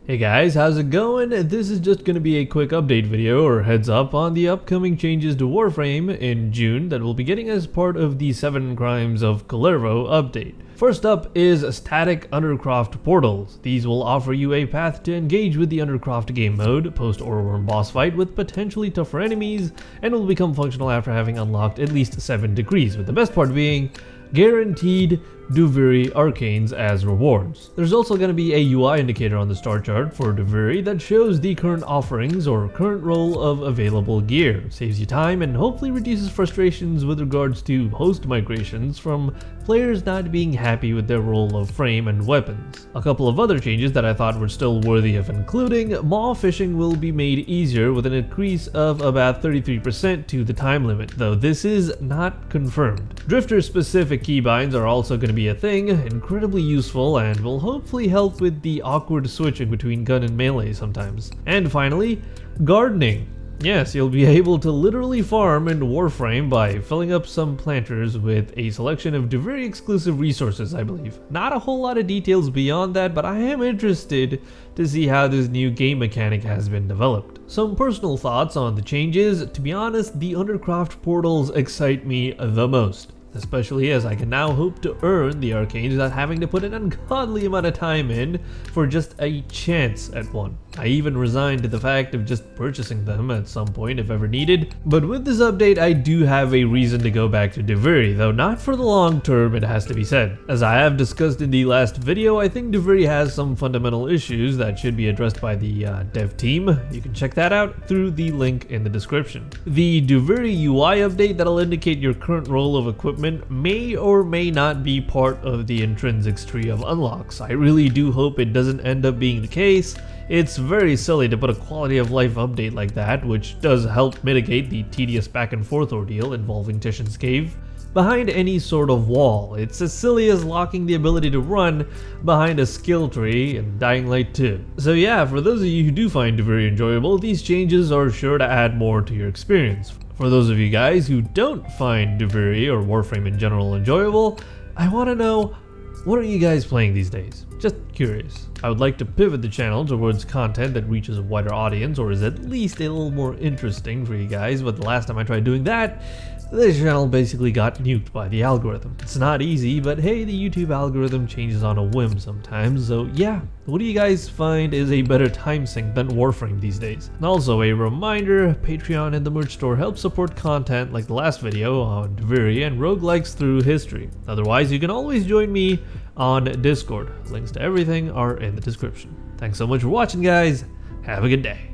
Hey guys, how's it going? This is just going to be a quick update video or heads up on the upcoming changes to Warframe in June that we'll be getting as part of the 7 Crimes of Kullervo update. First up is static Undercroft portals. These will offer you a path to engage with the Undercroft game mode, post-Oreworm boss fight with potentially tougher enemies, and will become functional after having unlocked at least 7 degrees, with the best part being guaranteed Duviri arcanes as rewards. There's also going to be a UI indicator on the star chart for Duviri that shows the current offerings or current roll of available gear. Saves you time and hopefully reduces frustrations with regards to host migrations from players not being happy with their roll of frame and weapons. A couple of other changes that I thought were still worthy of including: maw fishing will be made easier with an increase of about 33% to the time limit, though this is not confirmed. Drifter specific keybinds are also going to be a thing, incredibly useful and will hopefully help with the awkward switching between gun and melee sometimes. And finally, gardening. Yes, you'll be able to literally farm in Warframe by filling up some planters with a selection of Duviri exclusive resources, I believe. Not a whole lot of details beyond that, but I am interested to see how this new game mechanic has been developed. Some personal thoughts on the changes. To be honest, the Undercroft portals excite me the most, especially as I can now hope to earn the arcanes without having to put an ungodly amount of time in for just a chance at one. I even resigned to the fact of just purchasing them at some point if ever needed, but with this update I do have a reason to go back to Duviri, though not for the long term, it has to be said. As I have discussed in the last video, I think Duviri has some fundamental issues that should be addressed by the dev team. You can check that out through the link in the description. The Duviri UI update that'll indicate your current roll of equipment may or may not be part of the intrinsics tree of unlocks. I really do hope it doesn't end up being the case. It's very silly to put a quality of life update like that, which does help mitigate the tedious back and forth ordeal involving Titian's Cave, behind any sort of wall. It's as silly as locking the ability to run behind a skill tree in Dying Light 2. So yeah, for those of you who do find Duviri enjoyable, these changes are sure to add more to your experience. For those of you guys who don't find Duviri or Warframe in general enjoyable, I want to know, what are you guys playing these days? Just curious. I would like to pivot the channel towards content that reaches a wider audience or is at least a little more interesting for you guys, but the last time I tried doing that, this channel basically got nuked by the algorithm. It's not easy, but hey, the YouTube algorithm changes on a whim sometimes, so yeah. What do you guys find is a better time sink than Warframe these days? And also a reminder, Patreon and the merch store help support content like the last video on Duviri and Roguelikes through history. Otherwise, you can always join me on Discord. Links to everything are in the description. Thanks so much for watching, guys. Have a good day.